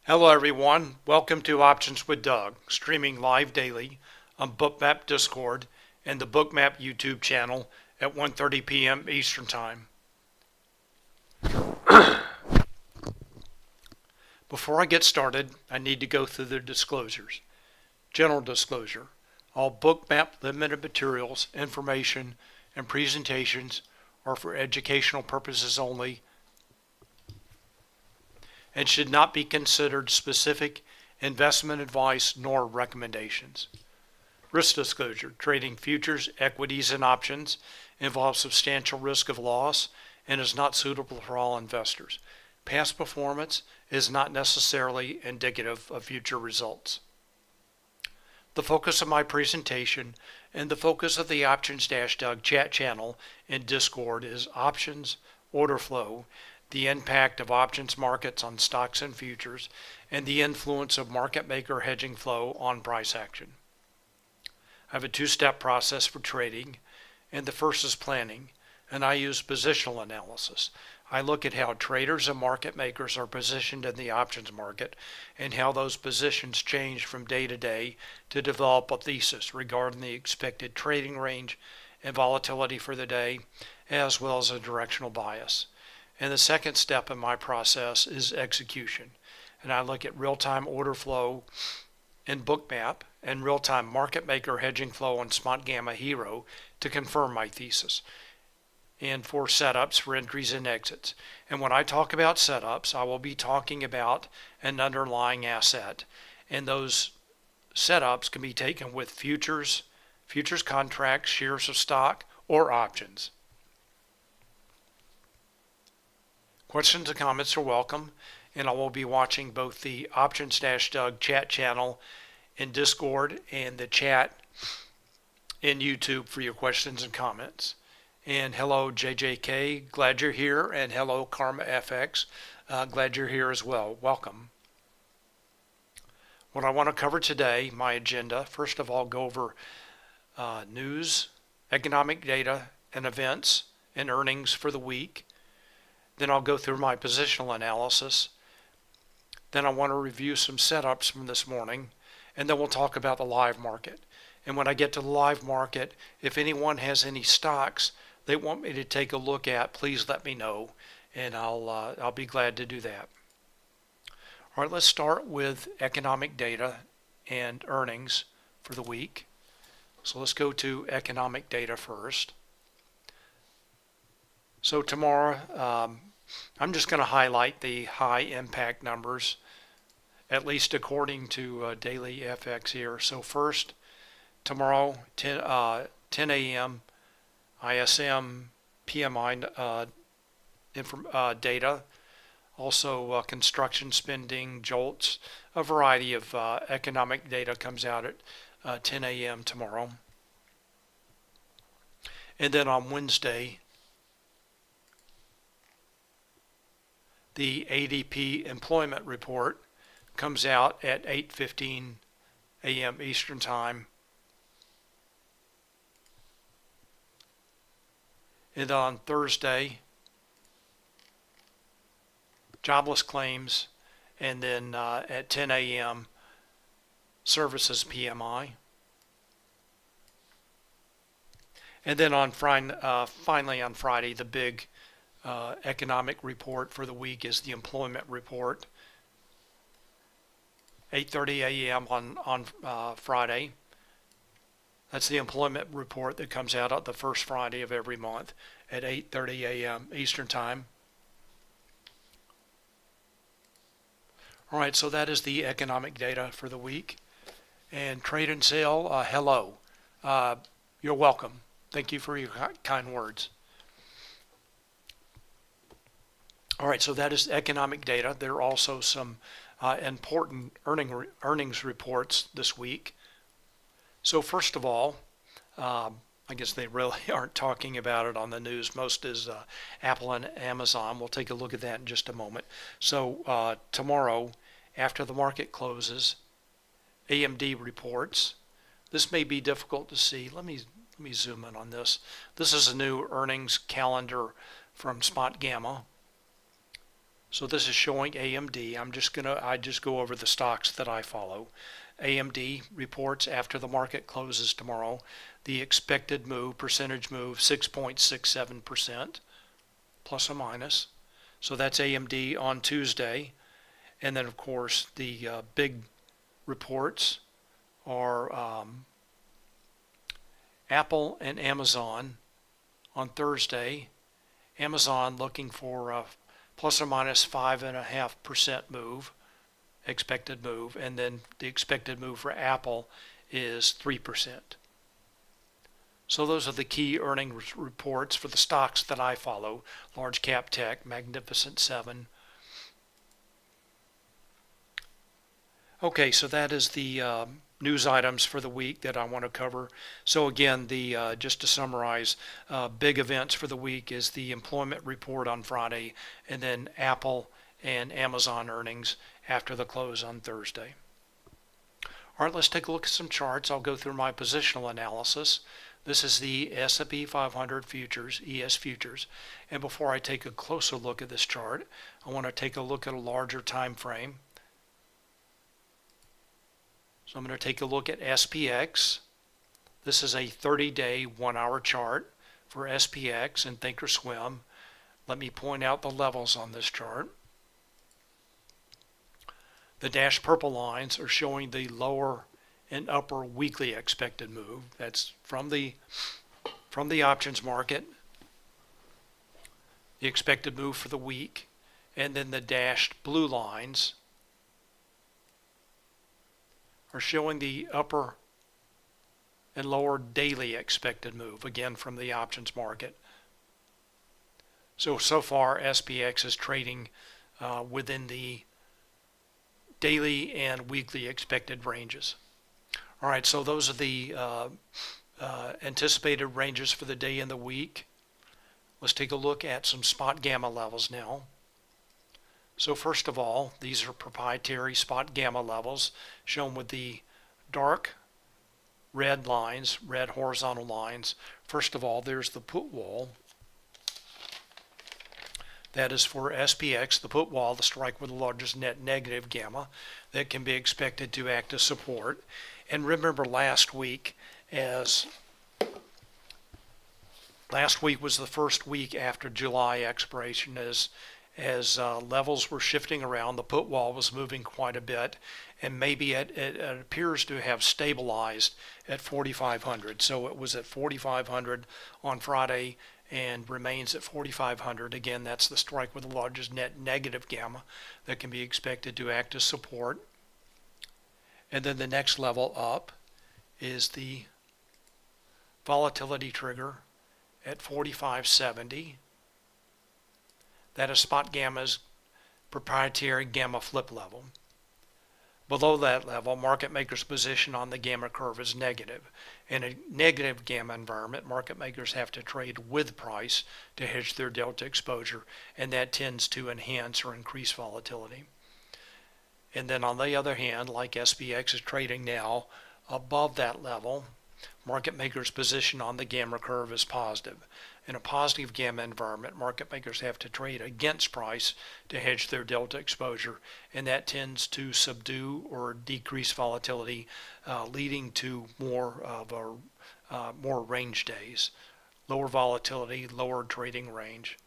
Hello everyone, welcome to Options with Doug, streaming live daily on Bookmap Discord and the Bookmap YouTube channel at 1:30 p.m. Eastern Time. Before I get started, I need to go through the disclosures. General disclosure: all Bookmap Ltd materials, information, and presentations are for educational purposes only and should not be considered specific investment advice nor recommendations. Risk disclosure: trading futures, equities, and options involves substantial risk of loss and is not suitable for all investors. Past performance is not necessarily indicative of future results. The focus of my presentation and the focus of the Options-Doug chat channel in Discord is options, order flow, the impact of options markets on stocks and futures, and the influence of market maker hedging flow on price action. I have a two-step process for trading, and the first is planning, and I use positional analysis. I look at how traders and market makers are positioned in the options market and how those positions change from day to day to develop a thesis regarding the expected trading range and volatility for the day, as well as a directional bias. And the second step in my process is execution, and I look at real-time order flow in Bookmap and real-time market maker hedging flow on Spotgamma Hero to confirm my thesis, and for setups for entries and exits. And when I talk about setups, I will be talking about an underlying asset, and those setups can be taken with futures contracts, shares of stock, or options. Questions and comments are welcome, and I will be watching both the Options-Doug chat channel in Discord and the chat in YouTube for your questions and comments. And hello JJK, glad you're here, and hello Karma FX, glad you're here as well. Welcome. What I want to cover today, my agenda: first of all, go over news, economic data, and events and earnings for the week. Then I'll go through my positional analysis. Then I want to review some setups from this morning, and then we'll talk about the live market. And when I get to the live market, if anyone has any stocks they want me to take a look at, please let me know, and I'll be glad to do that. All right, let's start with economic data and earnings for the week. So let's go to economic data first. So tomorrow, I'm just going to highlight the high impact numbers, at least according to Daily FX here. So first, tomorrow, 10 a.m., ISM PMI data, also construction spending, JOLTS, a variety of economic data comes out at 10 a.m. tomorrow. And then on Wednesday, the ADP employment report comes out at 8:15 a.m. Eastern Time. And on Thursday, jobless claims, and then at 10 a.m., services PMI. And then on finally on Friday, the big economic report for the week is the employment report, 8:30 a.m. on Friday. That's the employment report that comes out on the first Friday of every month at 8:30 a.m. Eastern Time. All right, so that is the economic data for the week. And trade and sale, hello. You're welcome. Thank you for your kind words. All right, so that is economic data. There are also some important earnings reports this week. So first of all, I guess they really aren't talking about it on the news. Most is Apple and Amazon. We'll take a look at that in just a moment. So tomorrow, after the market closes, AMD reports. This may be difficult to see. Let me zoom in on this. This is a new earnings calendar from Spotgamma. So this is showing AMD. I just go over the stocks that I follow. AMD reports after the market closes tomorrow. The expected move, percentage move, 6.67%, plus or minus. So that's AMD on Tuesday. And then, of course, the big reports are Apple and Amazon on Thursday. Amazon looking for a plus or minus 5.5% move, expected move, and then the expected move for Apple is 3%. So those are the key earnings reports for the stocks that I follow: large cap tech, Magnificent Seven. Okay, so that is the news items for the week that I want to cover. So again, just to summarize, big events for the week is the employment report on Friday, and then Apple and Amazon earnings after the close on Thursday. All right, let's take a look at some charts. I'll go through my positional analysis. This is the S&P 500 futures, ES futures. And before I take a closer look at this chart, I want to take a look at a larger time frame. So I'm going to take a look at SPX. This is a 30-day, 1-hour chart for SPX and Thinkorswim. Let me point out the levels on this chart. The dashed purple lines are showing the lower and upper weekly expected move. That's from the options market, the expected move for the week. And then the dashed blue lines are showing the upper and lower daily expected move, again from the options market. So far SPX is trading within the daily and weekly expected ranges. All right, so those are the anticipated ranges for the day and the week. Let's take a look at some Spotgamma levels now. So first of all, these are proprietary Spotgamma levels shown with the dark red lines, red horizontal lines. First of all, there's the put wall. That is for SPX, the put wall, the strike with the largest net negative gamma that can be expected to act as support. And remember last week was the first week after July expiration as levels were shifting around. The put wall was moving quite a bit, and maybe it appears to have stabilized at 4,500. So it was at 4,500 on Friday and remains at 4,500. Again, that's the strike with the largest net negative gamma that can be expected to act as support. And then the next level up is the volatility trigger at 4570. That is Spotgamma's proprietary gamma flip level. Below that level, market makers' position on the gamma curve is negative. In a negative gamma environment, market makers have to trade with price to hedge their delta exposure, and that tends to enhance or increase volatility. And then on the other hand, like SPX is trading now above that level, market makers' position on the gamma curve is positive. In a positive gamma environment, market makers have to trade against price to hedge their delta exposure, and that tends to subdue or decrease volatility, leading to more range days, lower volatility, lower trading range.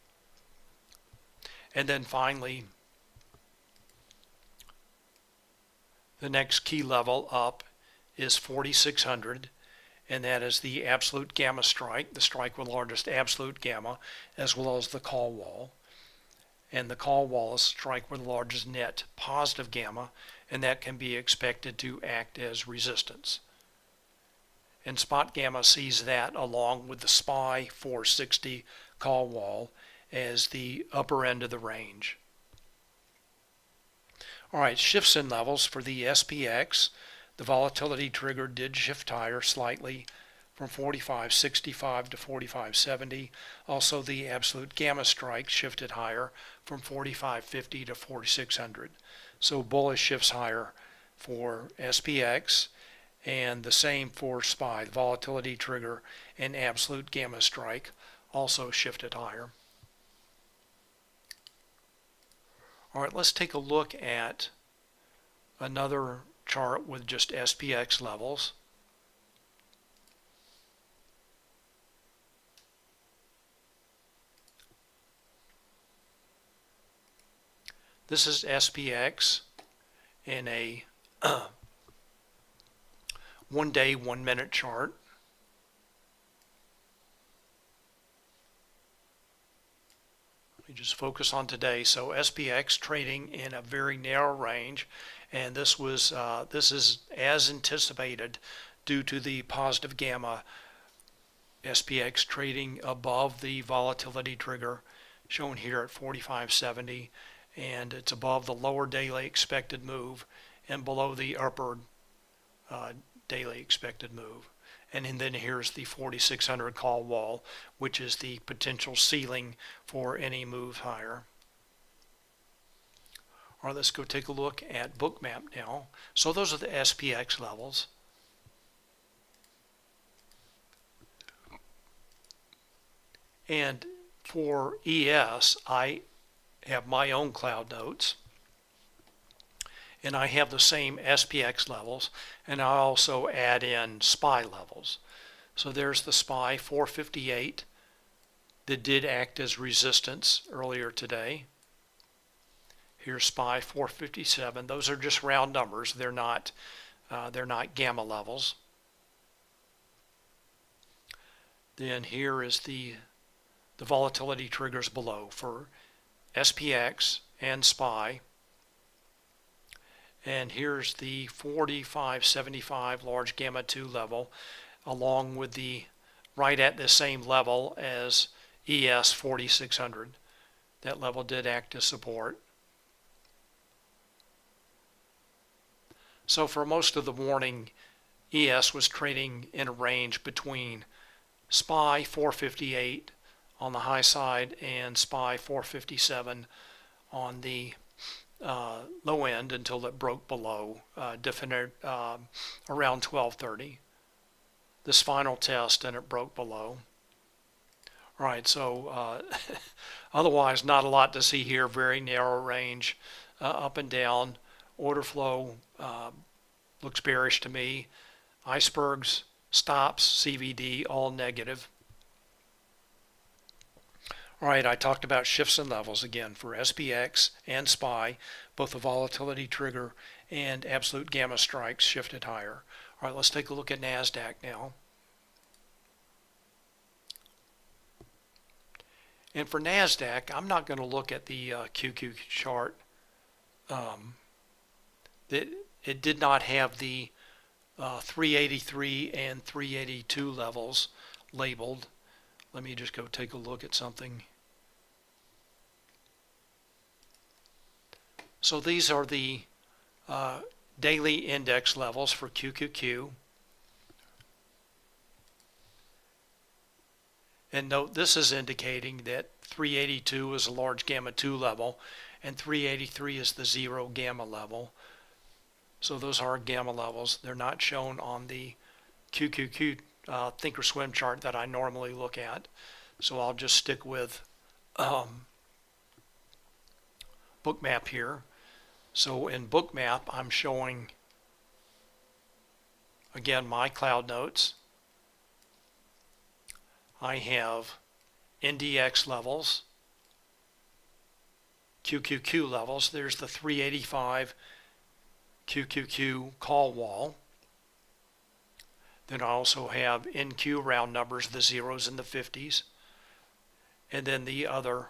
And then finally, the next key level up is 4,600. And that is the absolute gamma strike, the strike with largest absolute gamma, as well as the call wall. And the call wall is strike with the largest net positive gamma, and that can be expected to act as resistance. And Spotgamma sees that along with the SPY 460 call wall as the upper end of the range. All right, shifts in levels for the SPX. The volatility trigger did shift higher slightly from 4565 to 4570. Also, the absolute gamma strike shifted higher from 4550 to 4600. So bullish shifts higher for SPX, and the same for SPY. The volatility trigger and absolute gamma strike also shifted higher. All right, let's take a look at another chart with just SPX levels. This is SPX in a 1 day, 1 minute chart. We just focus on today. So SPX trading in a very narrow range, and this is as anticipated due to the positive gamma. SPX trading above the volatility trigger shown here at 45.70, and it's above the lower daily expected move and below the upper daily expected move. And then here's the 4600 call wall, which is the potential ceiling for any move higher. All right, let's go take a look at Bookmap now. So those are the SPX levels. And for ES, I have my own cloud notes, and I have the same SPX levels, and I also add in SPY levels. So there's the SPY 458 that did act as resistance earlier today. Here's SPY 457. Those are just round numbers. They're not gamma levels. Then here is the volatility triggers below for SPX and SPY. And here's the 45.75 large gamma 2 level, along with the right at the same level as ES 4600. That level did act as support. So for most of the morning, ES was trading in a range between SPY 458 on the high side and SPY 457 on the low end until it broke below, around 12:30. This final test, and it broke below. All right, so otherwise not a lot to see here. Very narrow range, up and down. Order flow looks bearish to me. Icebergs, stops, CVD, all negative. All right, I talked about shifts and levels again for SPX and SPY. Both the volatility trigger and absolute gamma strikes shifted higher. All right, let's take a look at Nasdaq now. And for Nasdaq, I'm not going to look at the QQ chart. It did not have the 383 and 382 levels labeled. Let me just go take a look at something. So these are the daily index levels for QQQ. And note, this is indicating that 382 is a large gamma 2 level and 383 is the 0 gamma level. So those are gamma levels. They're not shown on the QQQ Thinkorswim chart that I normally look at. So I'll just stick with Bookmap here. So in Bookmap, I'm showing, again, my cloud notes. I have NDX levels, QQQ levels. There's the 385 QQQ call wall. Then I also have NQ round numbers, the zeros and the 50s. And then the other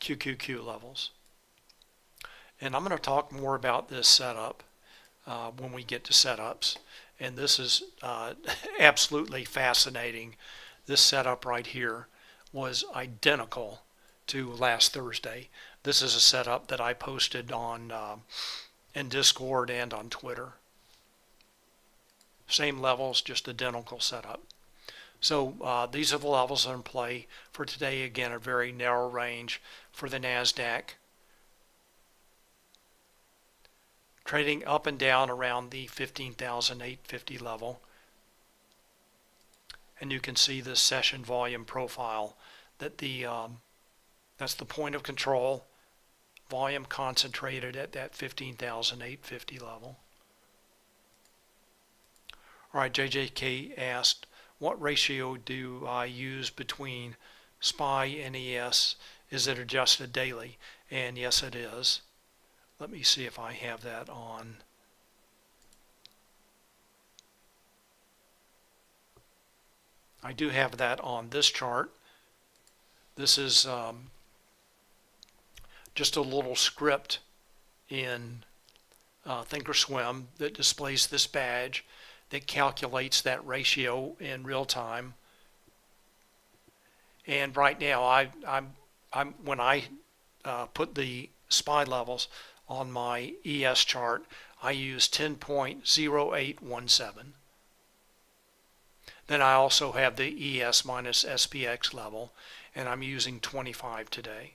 QQQ levels. And I'm going to talk more about this setup when we get to setups. And this is absolutely fascinating. This setup right here was identical to last Thursday. This is a setup that I posted on in Discord and on Twitter. Same levels, just identical setup. So these are the levels in play for today. Again, a very narrow range for the Nasdaq. Trading up and down around the 15,850 level. And you can see the session volume profile that the That's the point of control. Volume concentrated at that 15,850 level. All right, JJK asked, what ratio do I use between SPY and ES? Is it adjusted daily? And yes, it is. Let me see if I have that on. I do have that on this chart. This is just a little script in Thinkorswim that displays this badge that calculates that ratio in real time. And right now, when I put the SPY levels on my ES chart, I use 10.0817. Then I also have the ES minus SPX level, and I'm using 25 today.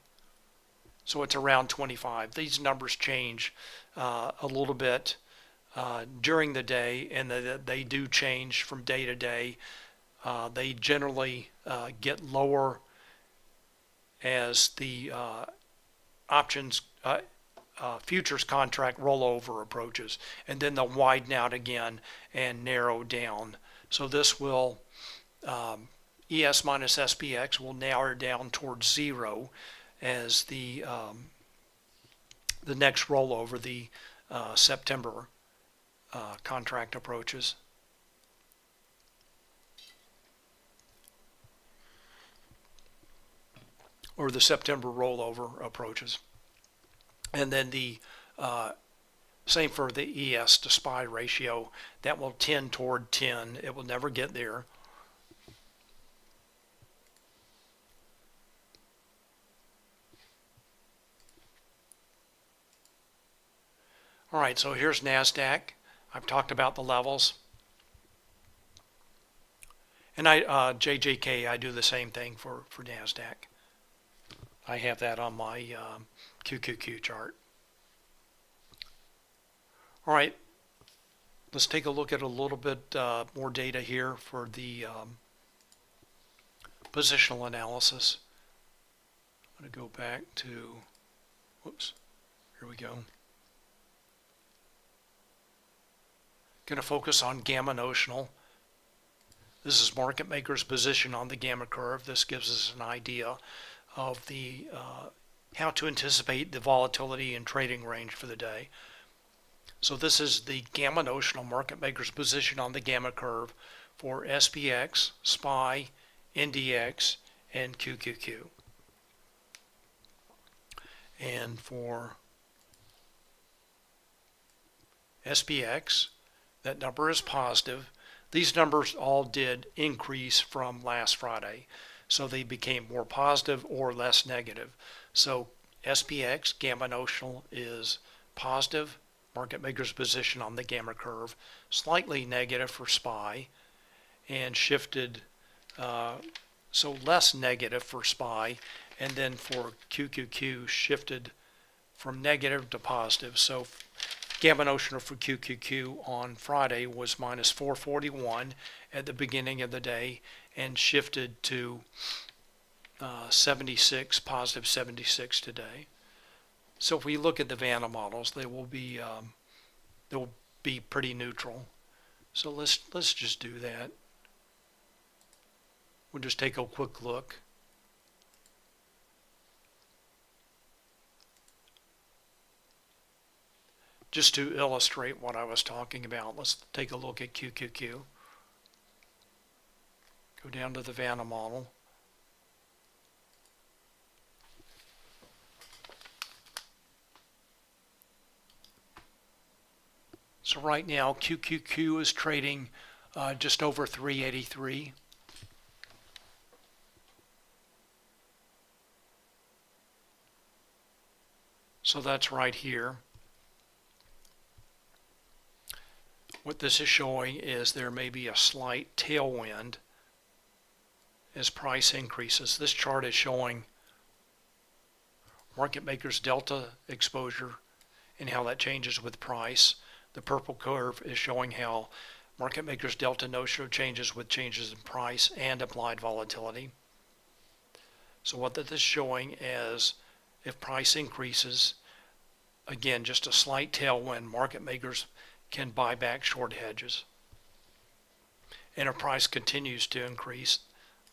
So it's around 25. These numbers change a little bit during the day, and they do change from day to day. They generally get lower as the options futures contract rollover approaches, and then they'll widen out again and narrow down. So this will ES minus SPX will narrow down towards 0 as the next rollover, the September contract approaches. Or the September rollover approaches. And then the same for the ES to SPY ratio, that will tend toward 10. It will never get there. All right, so here's Nasdaq. I've talked about the levels. And JJK, I do the same thing for Nasdaq. I have that on my QQQ chart. All right, let's take a look at a little bit more data here for the positional analysis. I'm going to go back to, whoops, here we go. Going to focus on gamma notional. This is market maker's position on the gamma curve. This gives us an idea of the how to anticipate the volatility and trading range for the day. So this is the gamma notional market maker's position on the gamma curve for SPX, SPY, NDX, and QQQ. And for SPX, that number is positive. These numbers all did increase from last Friday, so they became more positive or less negative. So SPX, gamma notional, is positive, market maker's position on the gamma curve, slightly negative for SPY, and shifted, so less negative for SPY, and then for QQQ shifted from negative to positive. So gamma notional for QQQ on Friday was minus 441 at the beginning of the day and shifted to 76, positive 76 today. So if we look at the Vanna models, they'll be pretty neutral. So let's just do that. We'll just take a quick look. Just to illustrate what I was talking about, let's take a look at QQQ. Go down to the Vanna model. So right now, QQQ is trading just over 383. So that's right here. What this is showing is there may be a slight tailwind as price increases. This chart is showing market makers delta exposure and how that changes with price. The purple curve is showing how market makers delta notional changes with changes in price and applied volatility. So what that is showing is if price increases, again, just a slight tailwind, market makers can buy back short hedges. And if price continues to increase,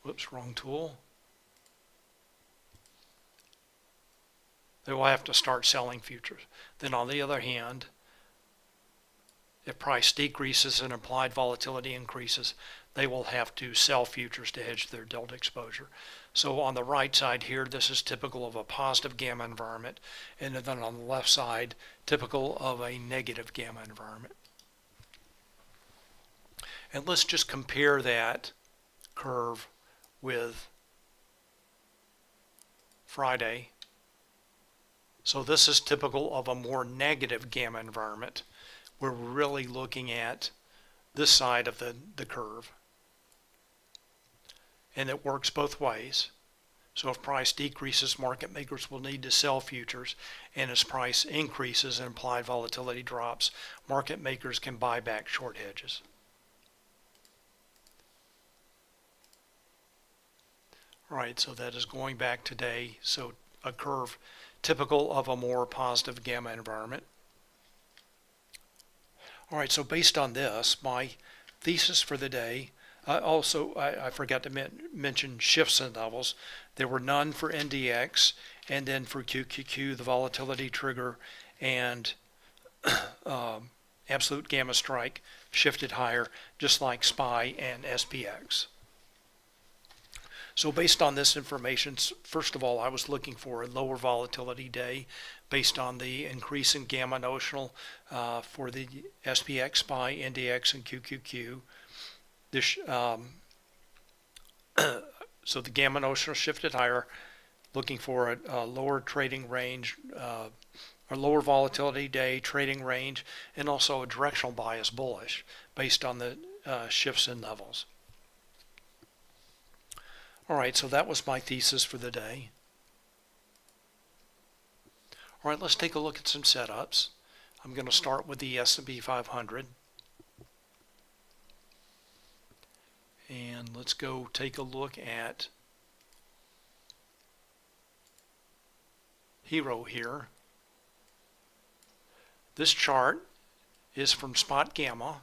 whoops, wrong tool, they will have to start selling futures. Then on the other hand, if price decreases and implied volatility increases, they will have to sell futures to hedge their delta exposure. So on the right side here, this is typical of a positive gamma environment, and then on the left side, typical of a negative gamma environment. And let's just compare that curve with Friday. So this is typical of a more negative gamma environment. We're really looking at this side of the curve. And it works both ways. So if price decreases, market makers will need to sell futures. And as price increases and implied volatility drops, market makers can buy back short hedges. All right, so that is going back today. So a curve typical of a more positive gamma environment. All right, so based on this, my thesis for the day, I forgot to mention shifts in levels. There were none for NDX, and then for QQQ, the volatility trigger and absolute gamma strike shifted higher, just like SPY and SPX. So based on this information, first of all, I was looking for a lower volatility day based on the increase in gamma notional for the SPX, SPY, NDX, and QQQ. This, so the gamma notional shifted higher, looking for a lower trading range, a lower volatility day trading range, and also a directional bias bullish based on the shifts in levels. All right, so that was my thesis for the day. All right, let's take a look at some setups. I'm going to start with the S&P 500. And let's go take a look at Hero here. This chart is from Spotgamma.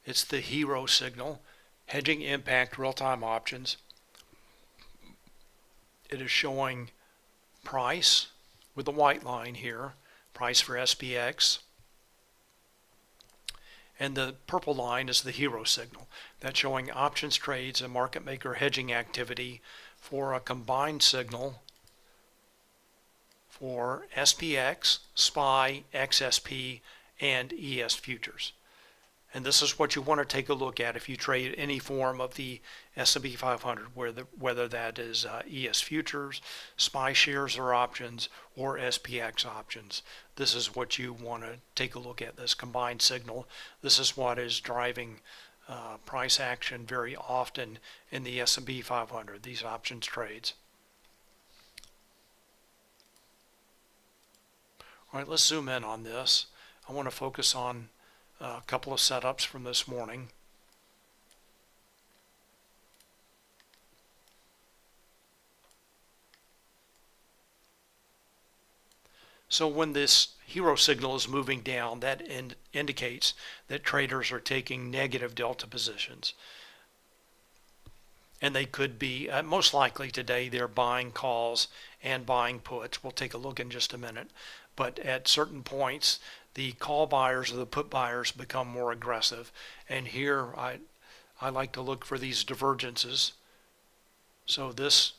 It's the Hero signal, hedging impact real-time options. It is showing price with the white line here, price for SPX. And the purple line is the Hero signal. That's showing options trades and market maker hedging activity for a combined signal for SPX, SPY, XSP, and ES futures. And this is what you want to take a look at if you trade any form of the S&P 500, whether that is ES futures, SPY shares or options, or SPX options. This is what you want to take a look at, this combined signal. This is what is driving price action very often in the S&P 500, these options trades. All right, let's zoom in on this. I want to focus on a couple of setups from this morning. So when this Hero signal is moving down, that indicates that traders are taking negative delta positions. And they could be, most likely today, they're buying calls and buying puts. We'll take a look in just a minute. But at certain points, the call buyers or the put buyers become more aggressive. And here I like to look for these divergences. So this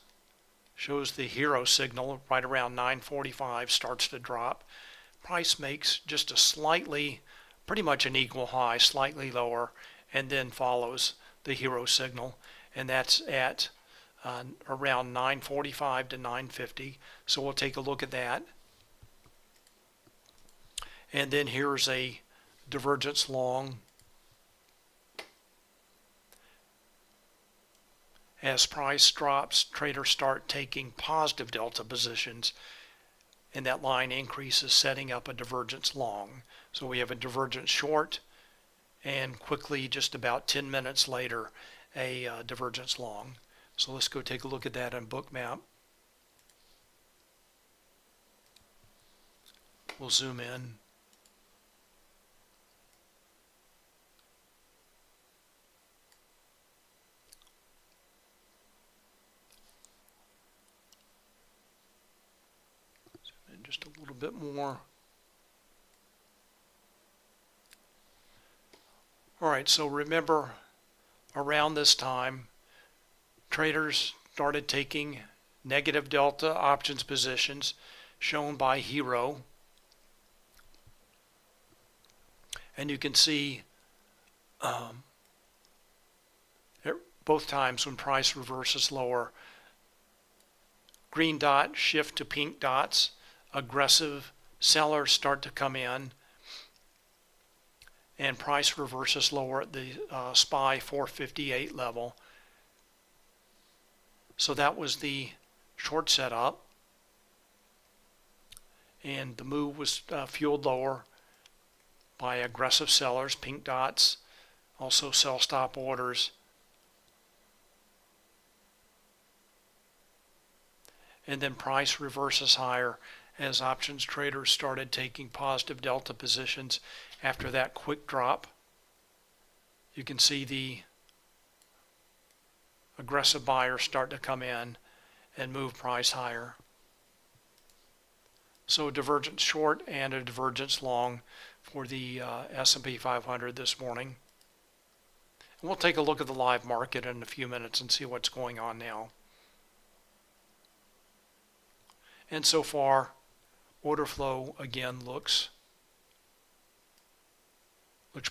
shows the Hero signal right around 9:45 starts to drop. Price makes just a slightly, pretty much an equal high, slightly lower, and then follows the Hero signal. And that's at around 9:45 to 9:50. So we'll take a look at that. And then here's a divergence long. As price drops, traders start taking positive delta positions, and that line increases, setting up a divergence long. So we have a divergence short, and quickly, just about 10 minutes later, a divergence long. So let's go take a look at that in Bookmap. We'll zoom in. Zoom in just a little bit more. All right, so remember, around this time, traders started taking negative delta options positions shown by Hero. And you can see both times when price reverses lower, green dot shift to pink dots, aggressive sellers start to come in, and price reverses lower at the SPY 458 level. So that was the short setup, and the move was fueled lower by aggressive sellers, pink dots, also sell stop orders. And then price reverses higher as options traders started taking positive delta positions after that quick drop. You can see the aggressive buyers start to come in and move price higher. So a divergence short and a divergence long for the S&P 500 this morning. And we'll take a look at the live market in a few minutes and see what's going on now. And so far, order flow again looks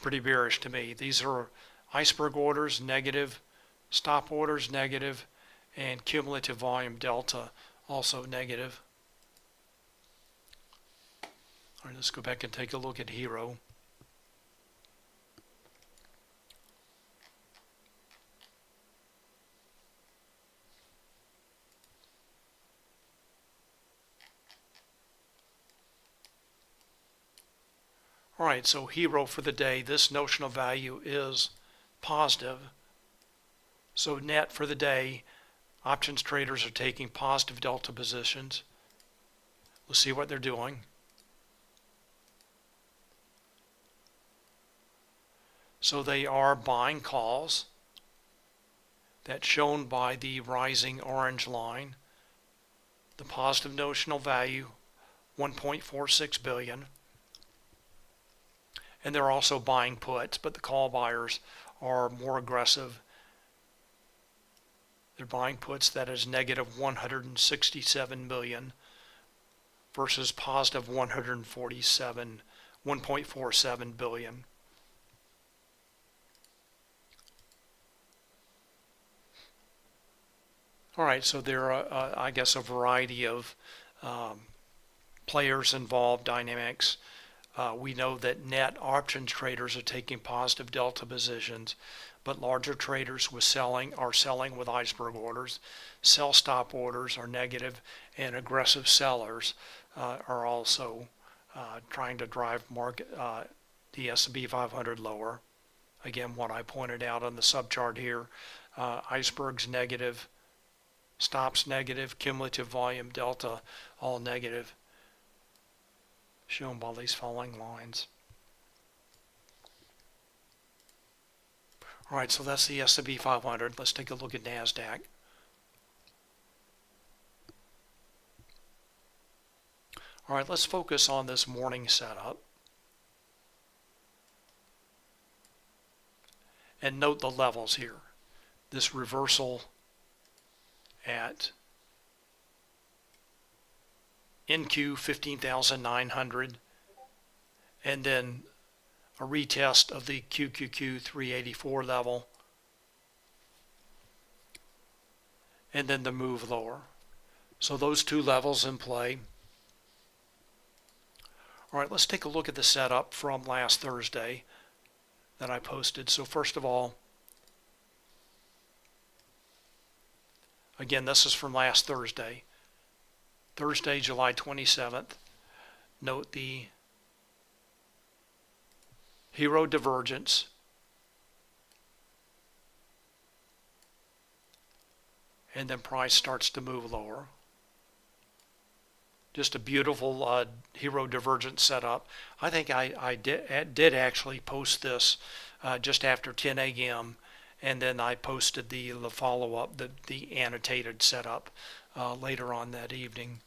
pretty bearish to me. These are iceberg orders, negative, stop orders, negative, and cumulative volume delta also negative. All right, let's go back and take a look at Hero. All right, so Hero for the day, this notional value is positive. So net for the day, options traders are taking positive delta positions. We'll see what they're doing. So they are buying calls. That's shown by the rising orange line. The positive notional value, 1.46 billion. And they're also buying puts, but the call buyers are more aggressive. They're buying puts that is negative 167 million versus positive 1.47 billion. All right, so there are, I guess, a variety of players involved, dynamics. We know that net options traders are taking positive delta positions, but larger traders are selling with iceberg orders. Sell stop orders are negative, and aggressive sellers are also trying to drive the S&P 500 lower. Again, what I pointed out on the subchart here, icebergs negative, stops negative, cumulative volume delta all negative, shown by these following lines. All right, so that's the S&P 500. Let's take a look at Nasdaq. All right, let's focus on this morning setup. And note the levels here. This reversal at NQ 15,900, and then a retest of the QQQ 384 level, and then the move lower. So those two levels in play. All right, let's take a look at the setup from last Thursday that I posted. So first of all, again, this is from last Thursday, July 27th. Note the Hero divergence, and then price starts to move lower. Just a beautiful hero divergence setup. I think I did actually post this just after 10 a.m. and then I posted the follow-up, the annotated setup later on that evening.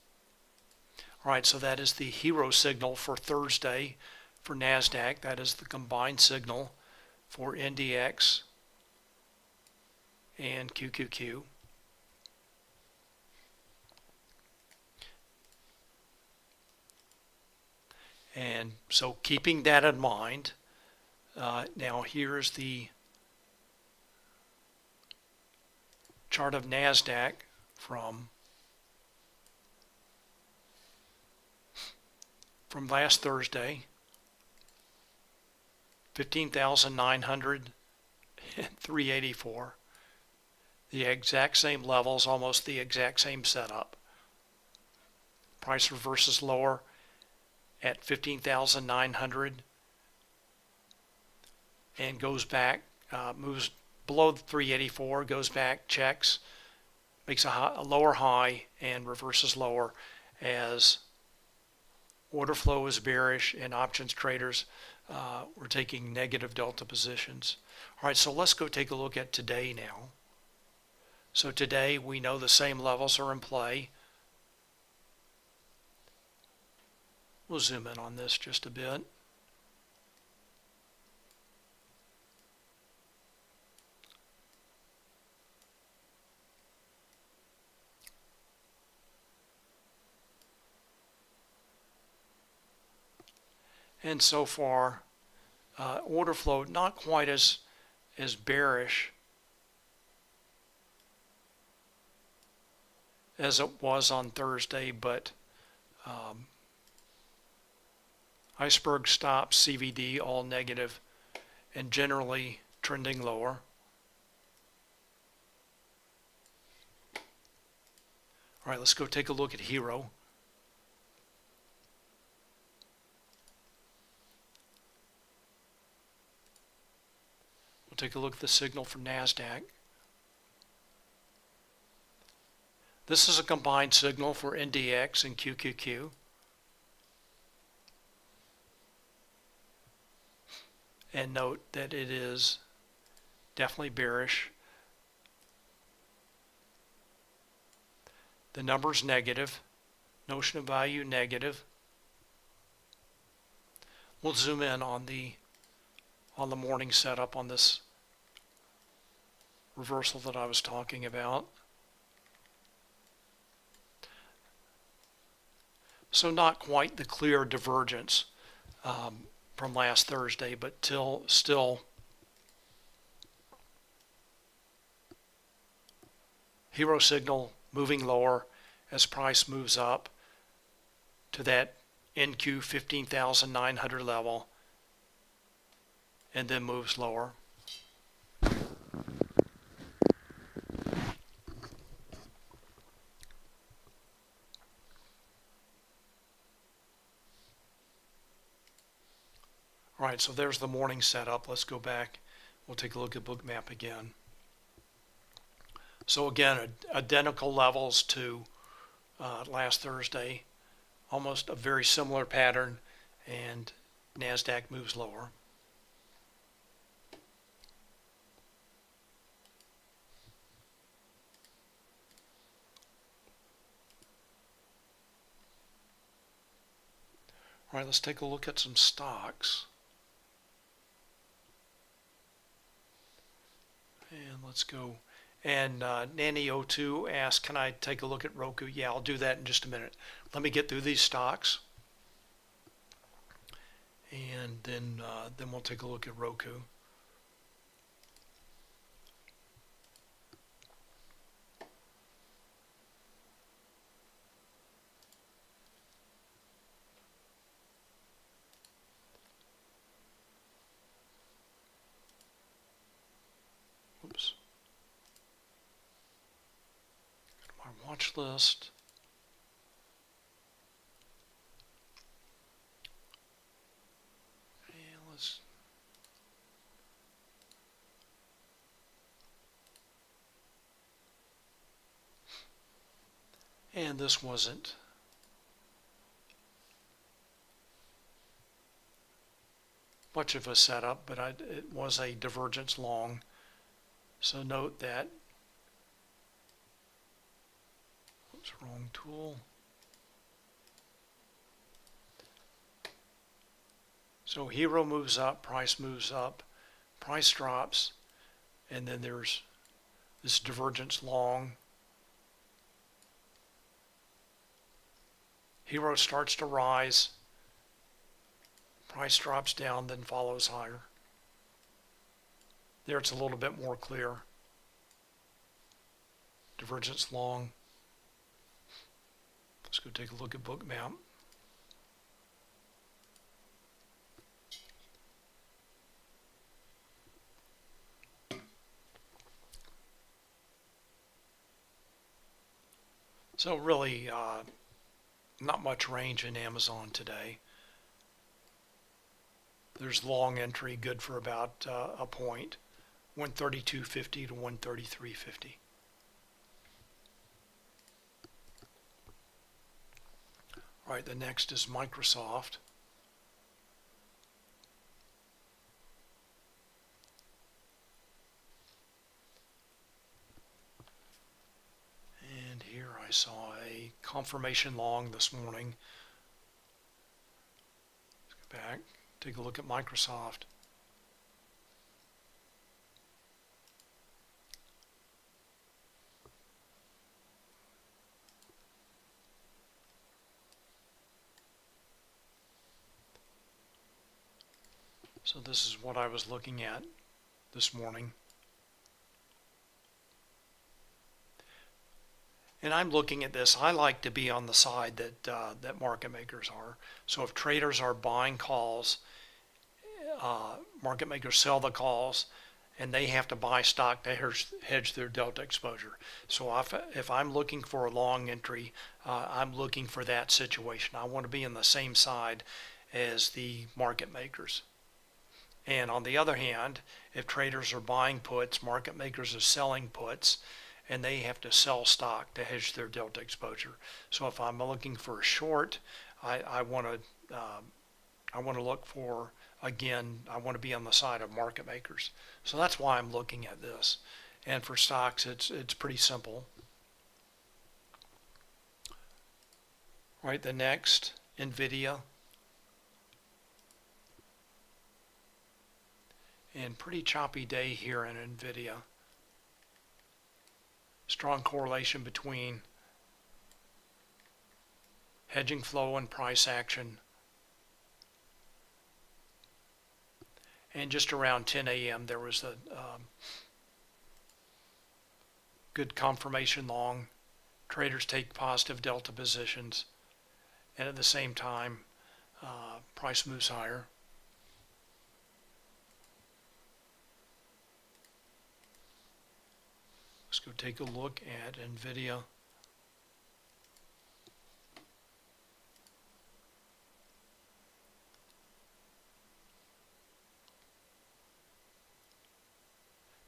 All right, so that is the hero signal for Thursday for Nasdaq. That is the combined signal for NDX and QQQ. And so keeping that in mind, now here's the chart of Nasdaq from last Thursday, 15,900 and 384. The exact same levels, almost the exact same setup. Price reverses lower at 15,900 and goes back, moves below 384, goes back, checks, makes a lower high and reverses lower as order flow is bearish and options traders were taking negative delta positions. All right, so let's go take a look at today now. So today we know the same levels are in play. We'll zoom in on this just a bit. And so far, order flow not quite as bearish as it was on Thursday, but iceberg stops, CVD, all negative, and generally trending lower. All right, let's go take a look at Hero. We'll take a look at the signal for Nasdaq. This is a combined signal for NDX and QQQ. And note that it is definitely bearish. The number's negative. Notion of value negative. We'll zoom in on the morning setup on this reversal that I was talking about. So not quite the clear divergence from last Thursday, but still hero signal moving lower as price moves up to that NQ 15,900 level and then moves lower. All right, so there's the morning setup. Let's go back. We'll take a look at Bookmap again. So again, identical levels to last Thursday. Almost a very similar pattern, and Nasdaq moves lower. All right, let's take a look at some stocks. And let's go. And Nanny02 asked, can I take a look at Roku? Yeah, I'll do that in just a minute. Let me get through these stocks. And then we'll take a look at Roku. Oops. Go to my watch list. And let's and this wasn't much of a setup, but it was a divergence long. So note that, oops, wrong tool. So hero moves up, price moves up, price drops, and then there's this divergence long. Hero starts to rise, price drops down, then follows higher. There it's a little bit more clear. Divergence long. Let's go take a look at Bookmap. So really not much range in Amazon today. There's long entry good for about a point, 132.50 to 133.50. All right, the next is Microsoft. And here I saw a confirmation long this morning. Let's go back, take a look at Microsoft. So this is what I was looking at this morning. And I'm looking at this, I like to be on the side that, that market makers are. So if traders are buying calls, market makers sell the calls, and they have to buy stock to hedge their delta exposure. So if I'm looking for a long entry, I'm looking for that situation. I want to be on the same side as the market makers. And on the other hand, if traders are buying puts, market makers are selling puts, and they have to sell stock to hedge their delta exposure. So if I'm looking for a short, I want to look for, again, I want to be on the side of market makers. So that's why I'm looking at this. And for stocks, it's pretty simple. All right, the next, NVIDIA. And pretty choppy day here in NVIDIA. Strong correlation between hedging flow and price action. And just around 10 a.m. there was a good confirmation long. Traders take positive delta positions, and at the same time price moves higher. Let's go take a look at NVIDIA.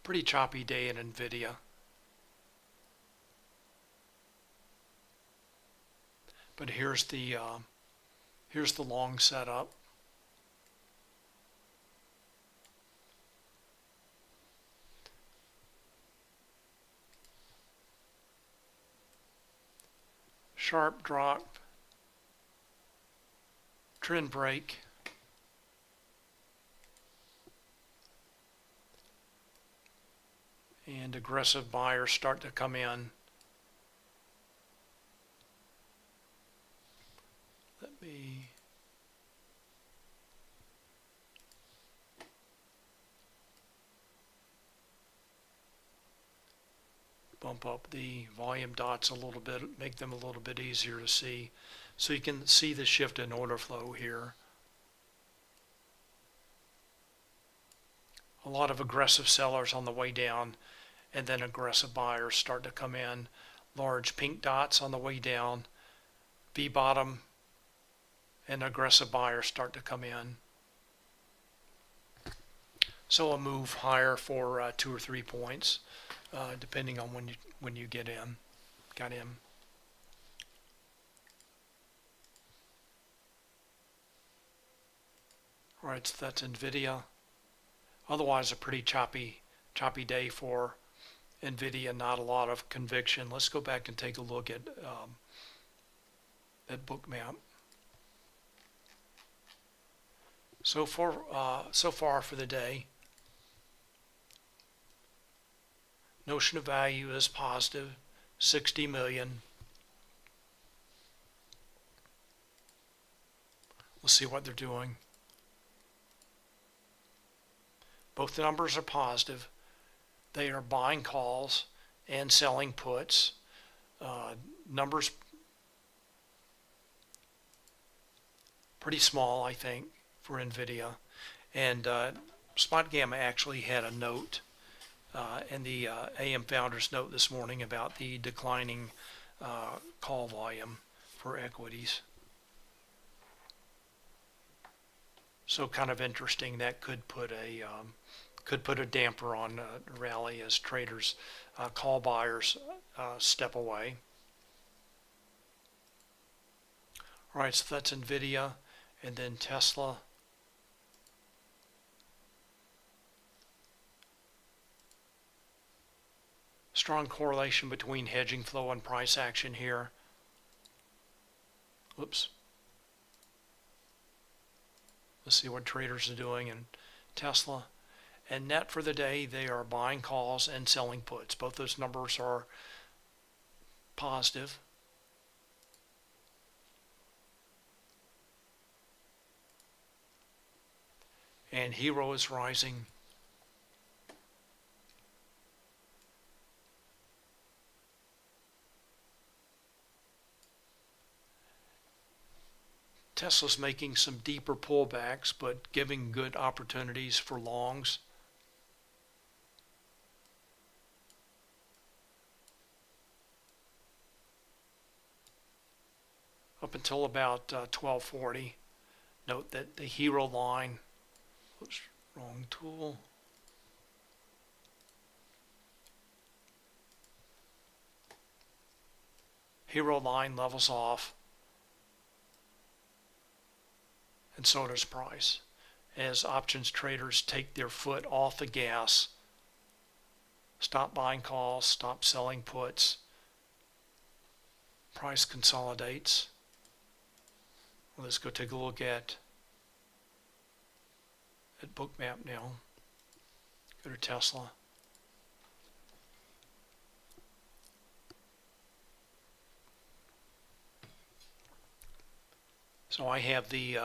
Pretty choppy day in NVIDIA. But here's the long setup. Sharp drop, trend break, and aggressive buyers start to come in. Let me bump up the volume dots a little bit, make them a little bit easier to see. So you can see the shift in order flow here. A lot of aggressive sellers on the way down, and then aggressive buyers start to come in. Large pink dots on the way down, V bottom, and aggressive buyers start to come in. So a move higher for 2 or 3 points, depending on when you got in. All right, so that's NVIDIA. Otherwise, a pretty choppy day for NVIDIA. Not a lot of conviction. Let's go back and take a look at Bookmap. So far for the day, notion of value is positive, 60 million. Let's see what they're doing. Both the numbers are positive. They are buying calls and selling puts. Numbers pretty small, I think, for NVIDIA. And Spotgamma actually had a note in the AM Founders note this morning about the declining call volume for equities. So kind of interesting. That could put a damper on a rally as traders, call buyers step away. All right, so that's NVIDIA, and then Tesla. Strong correlation between hedging flow and price action here. Oops. Let's see what traders are doing in Tesla. And net for the day, they are buying calls and selling puts. Both those numbers are positive. And Hero is rising. Tesla's making some deeper pullbacks, but giving good opportunities for longs. Up until about 1240. Note that the Hero line, oops, wrong tool. Hero line levels off. And so does price, as options traders take their foot off the gas, stop buying calls, stop selling puts, price consolidates. Well, let's go take a look at Bookmap now. Go to Tesla. So I have the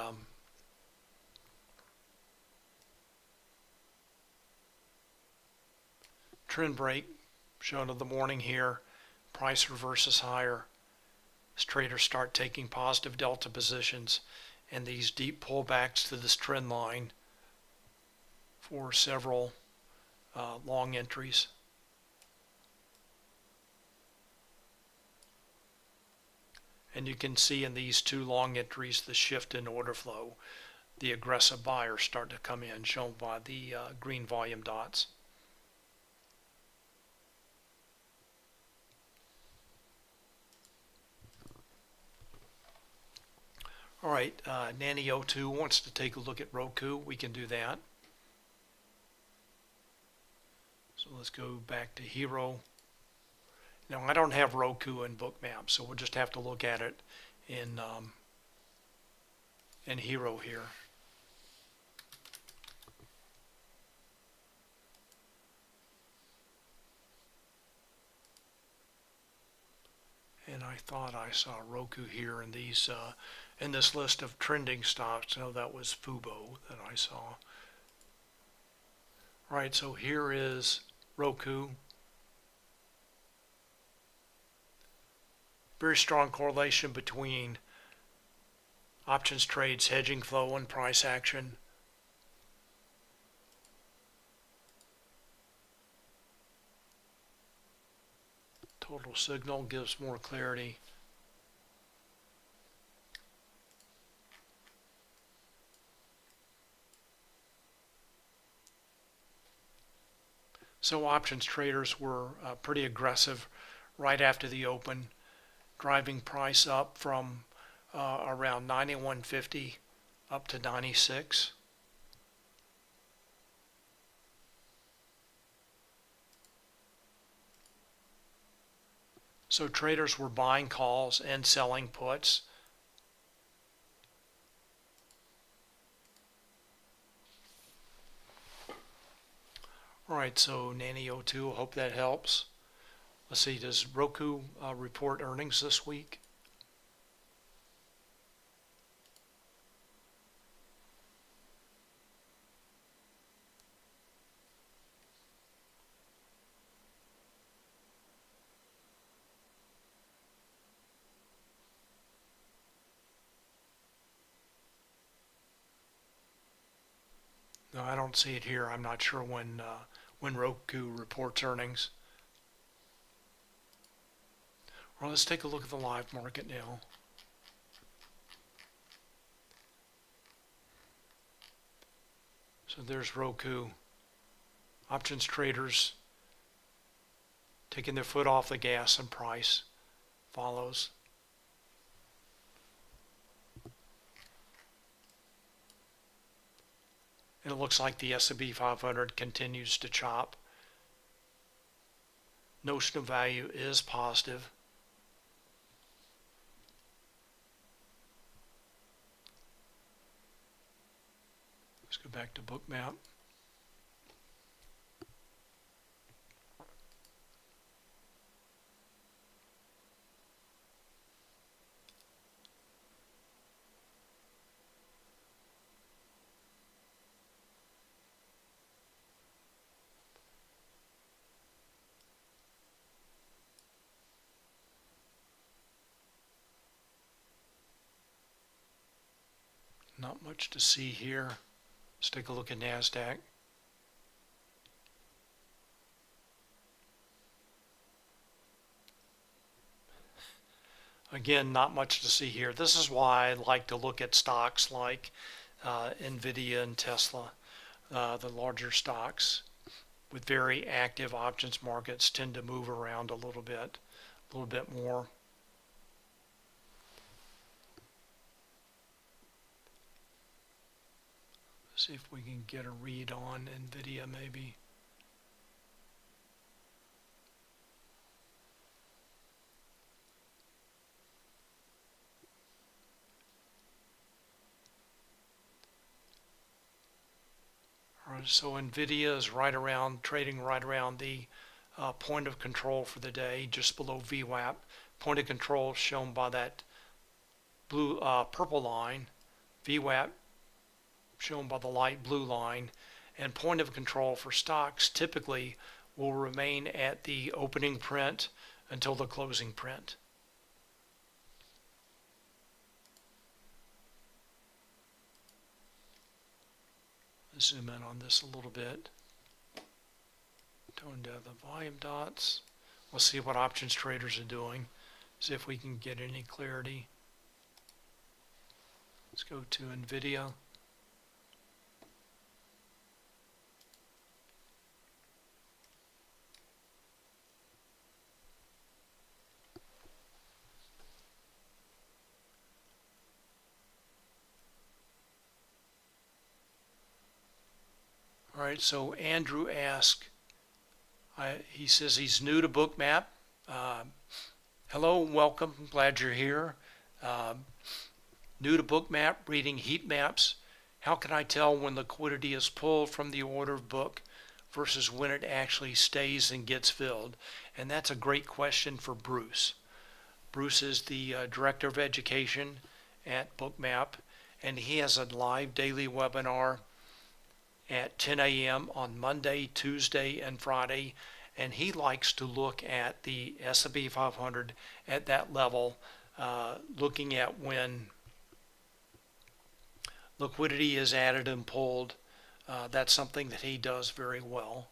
trend break shown in the morning here. Price reverses higher as traders start taking positive delta positions and these deep pullbacks to this trend line for several long entries. And you can see in these two long entries the shift in order flow. The aggressive buyers start to come in, shown by the green volume dots. All right, Nanny02 wants to take a look at Roku. We can do that. So let's go back to Hero. Now I don't have Roku in Bookmap, so we'll just have to look at it in Hero here. And I thought I saw Roku here in these in this list of trending stocks. No, that was Fubo that I saw. All right, so here is Roku. Very strong correlation between options trades, hedging flow, and price action. Total signal gives more clarity. So options traders were pretty aggressive right after the open, driving price up from around 91.50 up to 96. So traders were buying calls and selling puts. All right, so Nanny02, hope that helps. Let's see, does Roku report earnings this week? No, I don't see it here. I'm not sure when Roku reports earnings. Well, let's take a look at the live market now. So there's Roku. Options traders taking their foot off the gas, and price follows. And it looks like the S&P 500 continues to chop. Notional value is positive. Let's go back to Bookmap. Not much to see here. Let's take a look at Nasdaq. Again, not much to see here. This is why I like to look at stocks like Nvidia and Tesla. The larger stocks with very active options markets tend to move around a little bit more. See if we can get a read on Nvidia maybe. All right, so Nvidia is trading right around the point of control for the day, just below VWAP. Point of control shown by that blue purple line, VWAP shown by the light blue line, and point of control for stocks typically will remain at the opening print until the closing print. Let's zoom in on this a little bit. Tone down the volume dots. We'll see what options traders are doing. See if we can get any clarity. Let's go to Nvidia. All right, so Andrew asked, he says he's new to Bookmap. Hello, welcome, glad you're here. New to Bookmap, reading heat maps. How can I tell when liquidity is pulled from the order book versus when it actually stays and gets filled? And that's a great question for Bruce. Bruce is the Director of Education at Bookmap, and he has a live daily webinar at 10 a.m. on Monday, Tuesday, and Friday, and he likes to look at the S&P 500 at that level, looking at when liquidity is added and pulled. That's something that he does very well.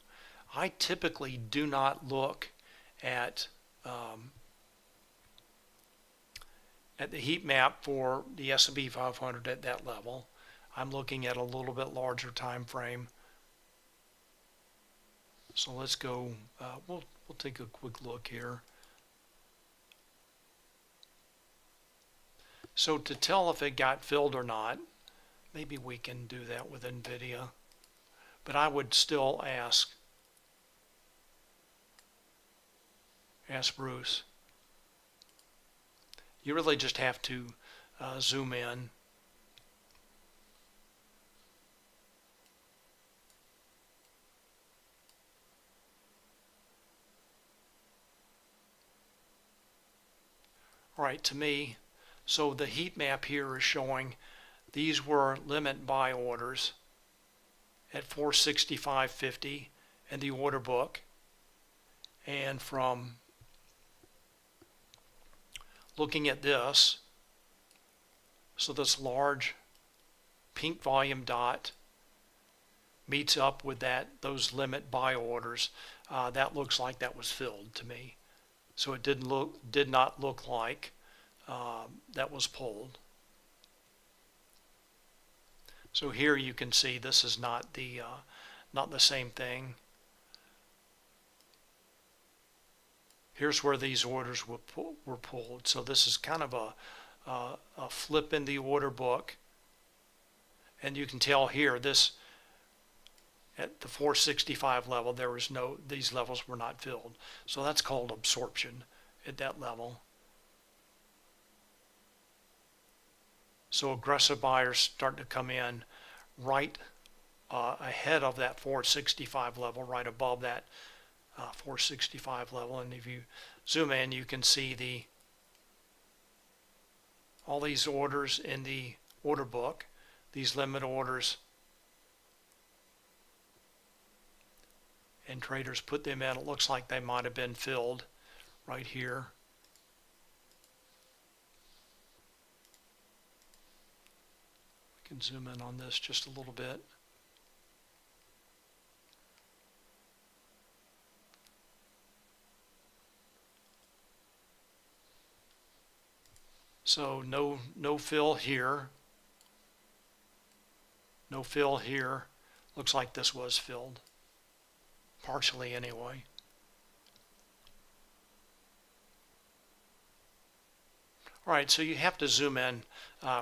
I typically do not look at the heat map for the S&P 500 at that level. I'm looking at a little bit larger time frame. So let's go, we'll take a quick look here. So to tell if it got filled or not, maybe we can do that with Nvidia. But I would still ask Bruce. You really just have to zoom in. All right, to me, so the heat map here is showing these were limit buy orders at 465.50 in the order book, and from looking at this, so this large pink volume dot meets up with those limit buy orders. That looks like that was filled to me. So it did not look like that was pulled. So here you can see this is not the same thing. Here's where these orders were pulled. So this is kind of a flip in the order book, and you can tell here this at the 465 level these levels were not filled. So that's called absorption at that level. So aggressive buyers start to come in right ahead of that 465 level, right above that 465 level. And if you zoom in, you can see all these orders in the order book, these limit orders, and traders put them in. It looks like they might have been filled right here. We can zoom in on this just a little bit. So no fill here. No fill here. Looks like this was filled. Partially anyway. All right, so you have to zoom in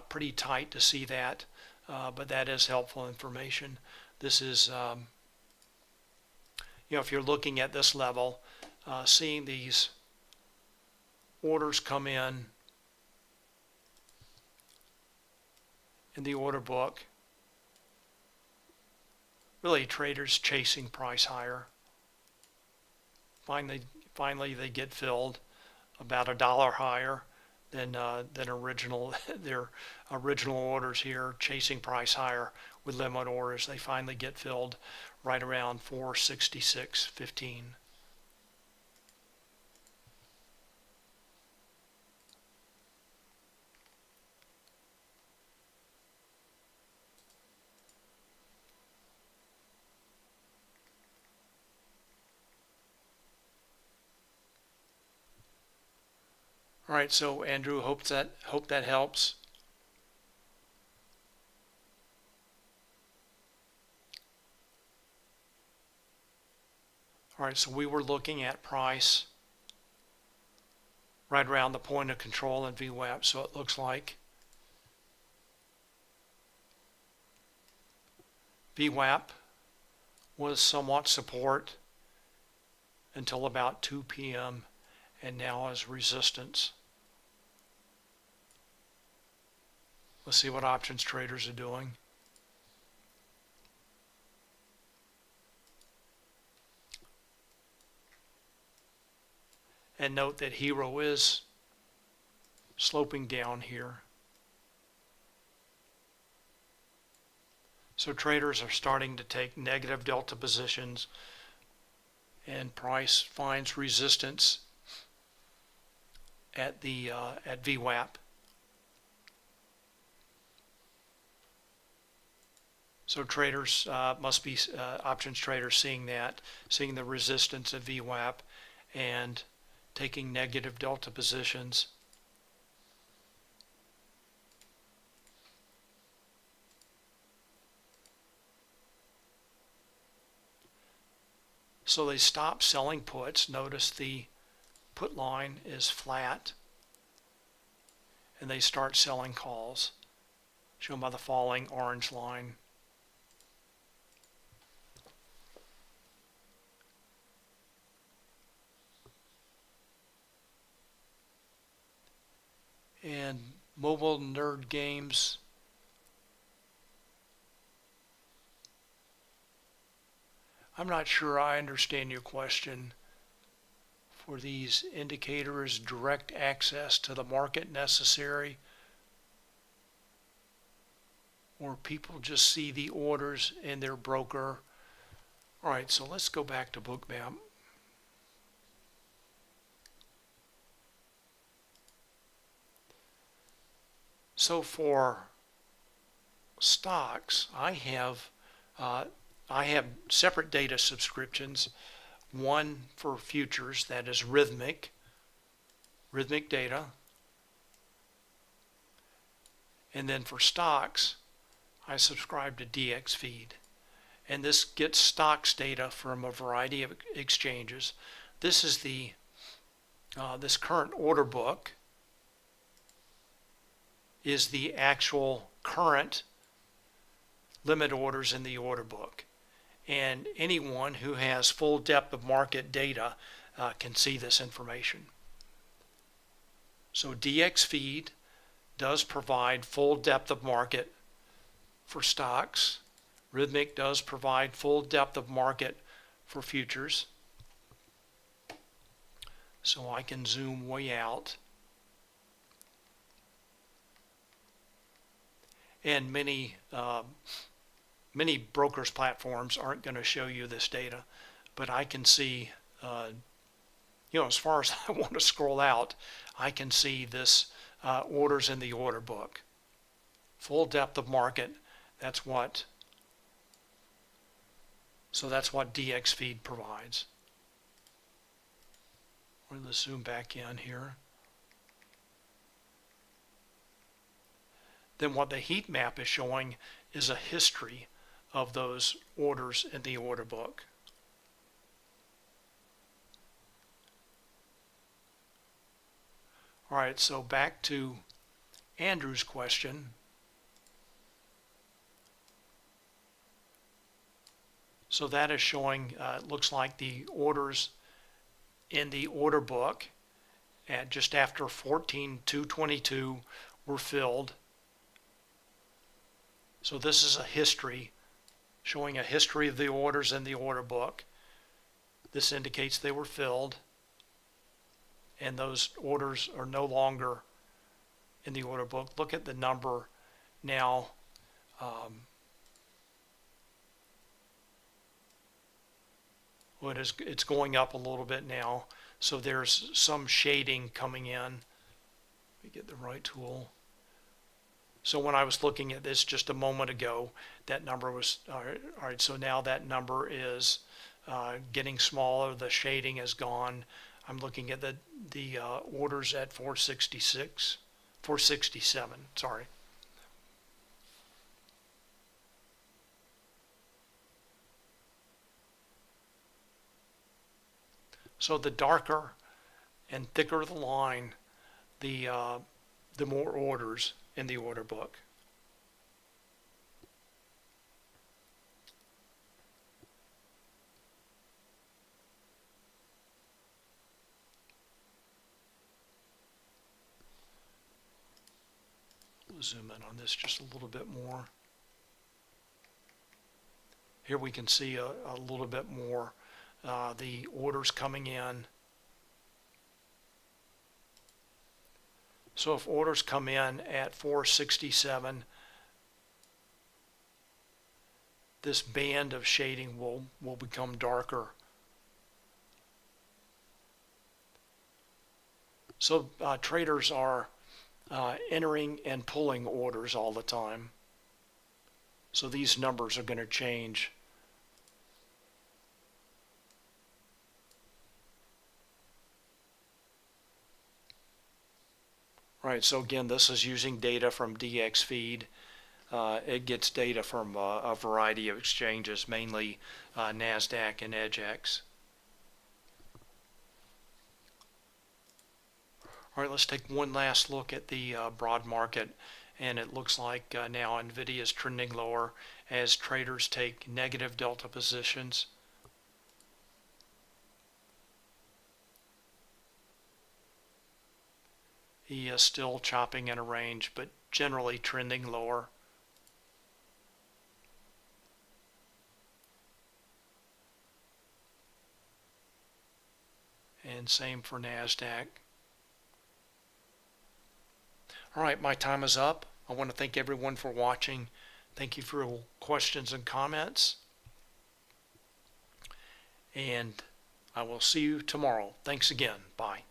pretty tight to see that, but that is helpful information. This is, if you're looking at this level, seeing these orders come in the order book, really traders chasing price higher. Finally they get filled about $1 higher than their original orders here, chasing price higher with limit orders. They finally get filled right around 466.15. All right, so Andrew, hope that helps. All right, so we were looking at price right around the point of control in VWAP, so it looks like VWAP was somewhat support until about 2 p.m. and now is resistance. Let's see what options traders are doing. And note that Hero is sloping down here. So traders are starting to take negative delta positions, and price finds resistance at VWAP. So traders must be options traders seeing the resistance at VWAP and taking negative delta positions. So they stop selling puts. Notice the put line is flat, and they start selling calls, shown by the falling orange line. And mobile nerd games. I'm not sure I understand your question. For these indicators, direct access to the market necessary, or people just see the orders in their broker. All right, so let's go back to Bookmap. So for stocks, I have separate data subscriptions. One for futures, that is rhythmic data. And then for stocks, I subscribe to DXFeed. And this gets stocks data from a variety of exchanges. This is this current order book is the actual current limit orders in the order book. And anyone who has full depth of market data can see this information. So DXFeed does provide full depth of market for stocks. Rhythmic does provide full depth of market for futures. So I can zoom way out. And many brokers platforms aren't going to show you this data, but I can see, as far as I want to scroll out, I can see this orders in the order book. Full depth of market, that's what DXFeed provides. Let's zoom back in here. Then what the heat map is showing is a history of those orders in the order book. All right, so back to Andrew's question. So that is showing, it looks like the orders in the order book at just after 14,222 were filled. So this is a history, showing a history of the orders in the order book. This indicates they were filled, and those orders are no longer in the order book. Look at the number now. It's going up a little bit now, so there's some shading coming in. Let me get the right tool. So when I was looking at this just a moment ago, that number was, all right, so now that number is getting smaller, the shading is gone. I'm looking at the orders at 467, sorry. So the darker and thicker the line, the more orders in the order book. We'll zoom in on this just a little bit more. Here we can see a little bit more the orders coming in. So if orders come in at 467, this band of shading will become darker. So traders are entering and pulling orders all the time. So these numbers are going to change. Right, so again, this is using data from DXFeed. It gets data from a variety of exchanges, mainly Nasdaq and EDGX. All right, let's take one last look at the broad market, and it looks like now NVIDIA is trending lower as traders take negative delta positions. He is still chopping in a range, but generally trending lower. And same for Nasdaq. All right, my time is up. I want to thank everyone for watching. Thank you for your questions and comments. And I will see you tomorrow. Thanks again. Bye.